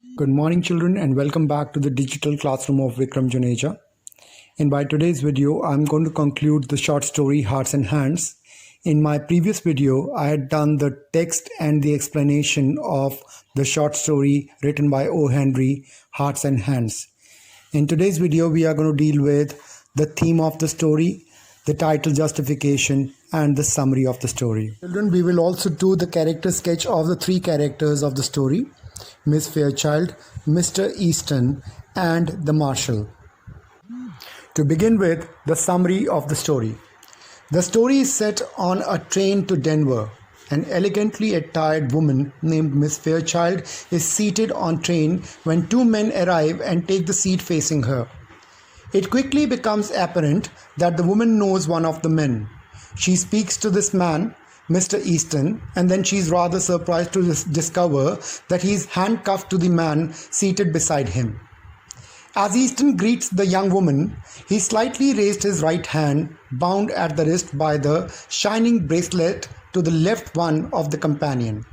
Good morning, children, and welcome back to the digital classroom of Vikram Juneja. And by today's video, I'm going to conclude the short story Hearts and Hands. In my previous video, I had done the text and the explanation of the short story written by O. Henry, Hearts and Hands. In today's video, we are going to deal with the theme of the story, the title justification, and the summary of the story. Children, we will also do the character sketch of the three characters of the story: Miss Fairchild, Mr. Easton, and the Marshal. To begin with, the summary of the story. The story is set on a train to Denver. An elegantly attired woman named Miss Fairchild is seated on train when two men arrive and take the seat facing her. It quickly becomes apparent that the woman knows one of the men. She speaks to this man, Mr. Easton, and then she is rather surprised to discover that he is handcuffed to the man seated beside him. As Easton greets the young woman, he slightly raised his right hand, bound at the wrist by the shining bracelet, to the left one of the companion.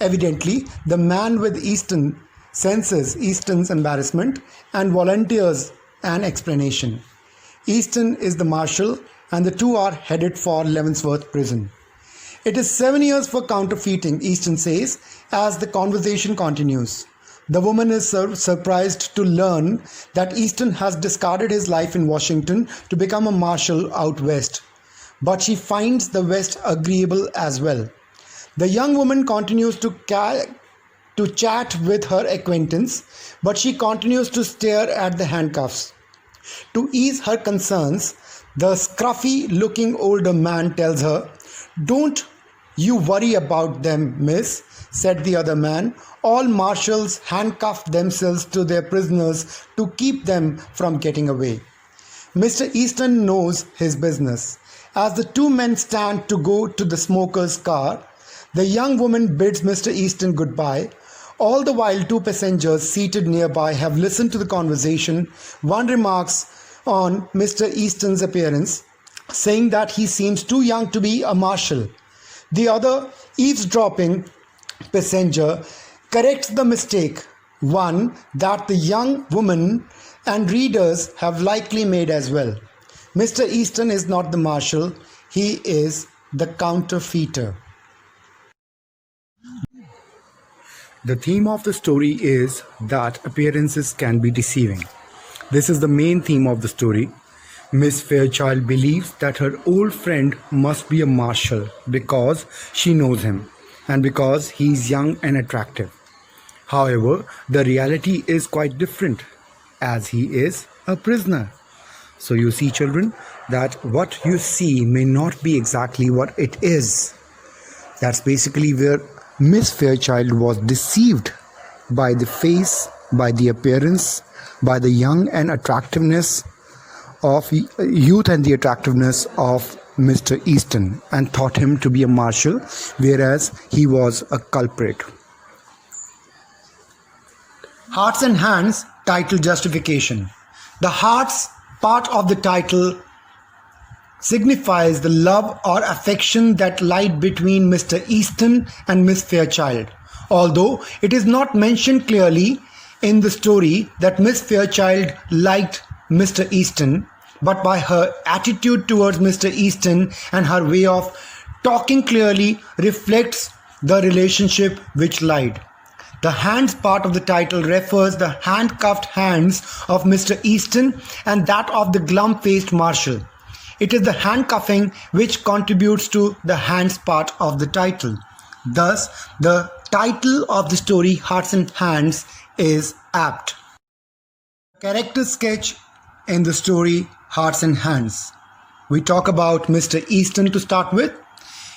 Evidently, the man with Easton senses Easton's embarrassment and volunteers an explanation. Easton is the marshal, and the two are headed for Leavenworth prison. It is 7 years for counterfeiting, Easton says, as the conversation continues. The woman is surprised to learn that Easton has discarded his life in Washington to become a marshal out west. But she finds the West agreeable as well. The young woman continues to chat with her acquaintance, but she continues to stare at the handcuffs. To ease her concerns, the scruffy-looking older man tells her, "Don't you worry about them, miss," said the other man. "All marshals handcuff themselves to their prisoners to keep them from getting away." Mr. Easton knows his business. As the two men stand to go to the smoker's car, the young woman bids Mr. Easton goodbye. All the while, two passengers seated nearby have listened to the conversation. One remarks on Mr. Easton's appearance, saying that he seems too young to be a marshal. The other, eavesdropping passenger, corrects the mistake, one that the young woman and readers have likely made as well. Mr. Easton is not the marshal, he is the counterfeiter. The theme of the story is that appearances can be deceiving. This is the main theme of the story. Miss Fairchild believes that her old friend must be a marshal because she knows him and because he is young and attractive. However, the reality is quite different, as he is a prisoner. So you see, children, that what you see may not be exactly what it is. That's basically where Miss Fairchild was deceived by the face, by the appearance, by the young and attractiveness of youth and the attractiveness of Mr. Easton, and thought him to be a marshal, whereas he was a culprit. Hearts and Hands, title justification. The hearts part of the title signifies the love or affection that lied between Mr. Easton and Miss Fairchild. Although it is not mentioned clearly in the story that Miss Fairchild liked Mr. Easton, but by her attitude towards Mr. Easton and her way of talking clearly reflects the relationship which lied. The hands part of the title refers the handcuffed hands of Mr. Easton and that of the glum-faced marshal. It is the handcuffing which contributes to the hands part of the title. Thus, the title of the story, Hearts and Hands, is apt. Character sketch in the story, Hearts and Hands. We talk about Mr. Easton to start with.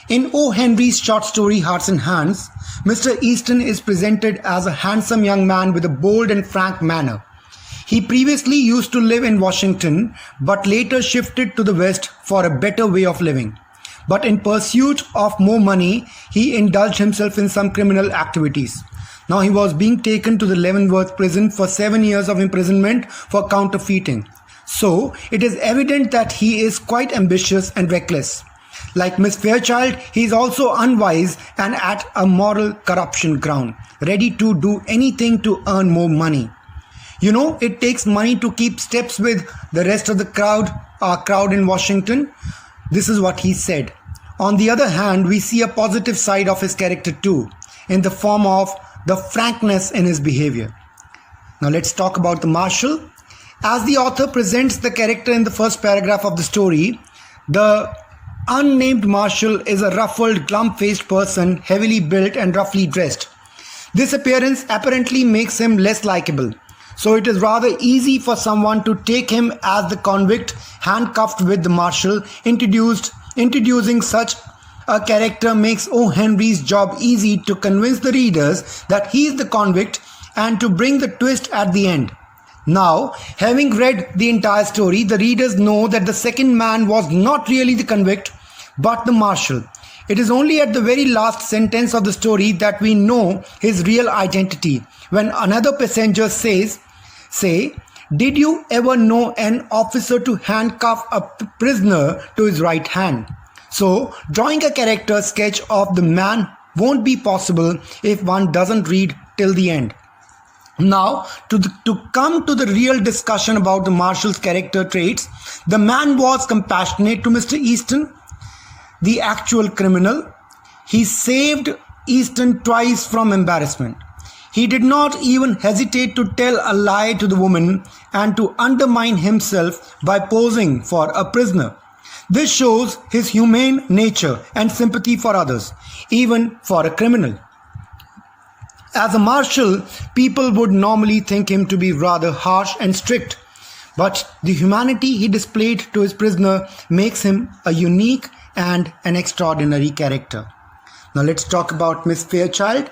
In O. Henry's short story, Hearts and Hands, Mr. Easton is presented as a handsome young man with a bold and frank manner. He previously used to live in Washington, but later shifted to the West for a better way of living. But in pursuit of more money, he indulged himself in some criminal activities. Now he was being taken to the Leavenworth prison for 7 years of imprisonment for counterfeiting. So it is evident that he is quite ambitious and reckless. Like Miss Fairchild, he is also unwise and at a moral corruption ground, ready to do anything to earn more money. You know, it takes money to keep steps with the rest of the crowd, our crowd in Washington. This is what he said. On the other hand, we see a positive side of his character too, in the form of the frankness in his behavior. Now let's talk about the Marshal. As the author presents the character in the first paragraph of the story, the unnamed Marshal is a ruffled, glum-faced person, heavily built and roughly dressed. This appearance apparently makes him less likable. So it is rather easy for someone to take him as the convict handcuffed with the Marshal. Introducing such a character makes O. Henry's job easy to convince the readers that he is the convict and to bring the twist at the end. Now, having read the entire story, the readers know that the second man was not really the convict, but the Marshal. It is only at the very last sentence of the story that we know his real identity, when another passenger say, "Did you ever know an officer to handcuff a prisoner to his right hand?" So, drawing a character sketch of the man won't be possible if one doesn't read till the end. Now, to come to the real discussion about the Marshal's character traits, the man was compassionate to Mr. Easton, the actual criminal. He saved Easton twice from embarrassment. He did not even hesitate to tell a lie to the woman and to undermine himself by posing for a prisoner. This shows his humane nature and sympathy for others, even for a criminal. As a Marshal, people would normally think him to be rather harsh and strict, but the humanity he displayed to his prisoner makes him a unique and an extraordinary character. Now let's talk about Miss Fairchild.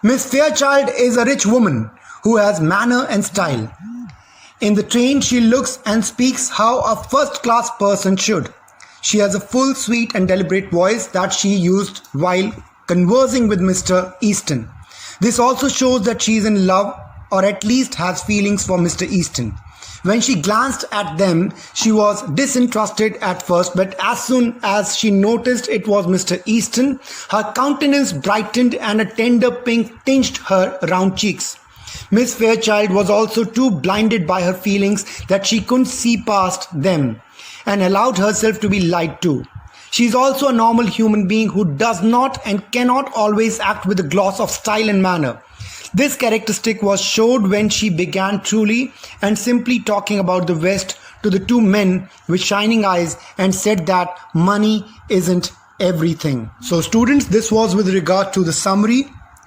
Miss Fairchild is a rich woman who has manner and style. In the train, she looks and speaks how a first-class person should. She has a full, sweet and deliberate voice that she used while conversing with Mr. Easton. This also shows that she is in love, or at least has feelings for Mr. Easton. When she glanced at them, she was disinterested at first, but as soon as she noticed it was Mr. Easton, her countenance brightened and a tender pink tinged her round cheeks. Miss Fairchild was also too blinded by her feelings that she couldn't see past them, and allowed herself to be lied to. She is also a normal human being who does not and cannot always act with a gloss of style and manner. This characteristic was showed when she began truly and simply talking about the West to the two men with shining eyes and said that money isn't everything. So students, this was with regard to the summary,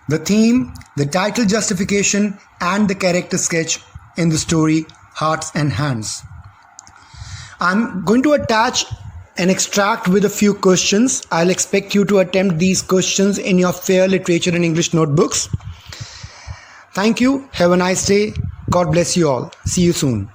the theme, the title justification and the character sketch in the story Hearts and Hands. I'm going to attach an extract with a few questions. I'll expect you to attempt these questions in your fair literature and English notebooks. Thank you. Have a nice day. God bless you all. See you soon.